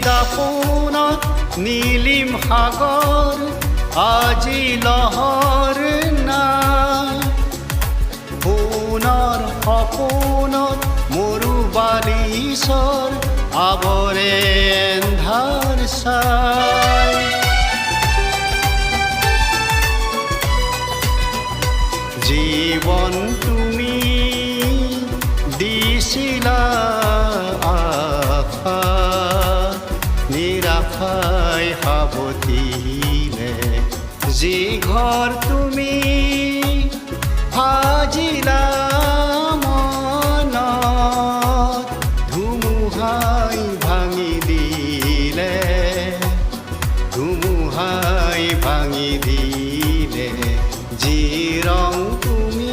দাপোনত নীলিম সাগৰ আজি লহৰ নাই। সোণৰ সপোনত মৰু বালিচৰ আৱৰে এন্ধাৰ ছাই। জীৱন তুমি দিছিলা আশা, নিৰাশাই সাৱটিলে। যি ঘৰ তুমি সাজিলা মনত, ধুমুহাই ভাঙি দিলে, ধুমুহাই ভাঙি দিলে। যি ৰং তুমি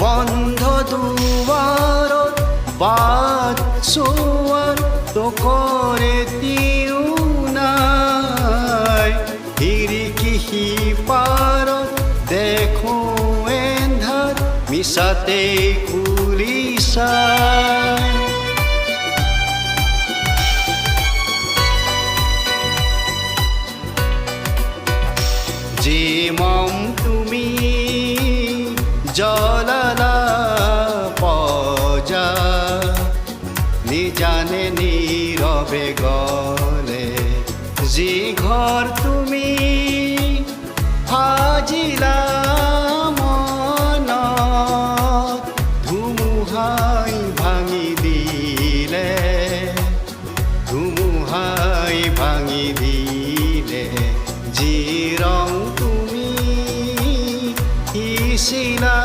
বন্ধ দুৱাৰত বাট চোৱাৰ তোকৰে দিও নাই। খিৰিকী সিপাৰত দেখো এন্ধাৰ, মিছাতে খুলি চাই। যি মম তুমি জ্বলালা পজা, নিজানে নীৰৱে গলে। যি ঘৰ তুমি সাজিলা মনত, ধুমুহাই ভাঙি দিলে, ধুমুহাই ভাঙি দিলে। যি ৰং তুমি সিঁচিলা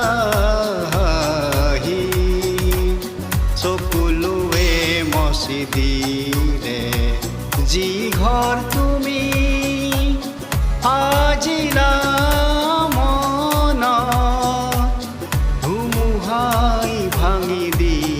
হাঁহি, চকুলোৱে মচি দিলে। যি ঘৰ তুমি সাজিলা মনত, ধুমুহাই ভাঙি দিলে।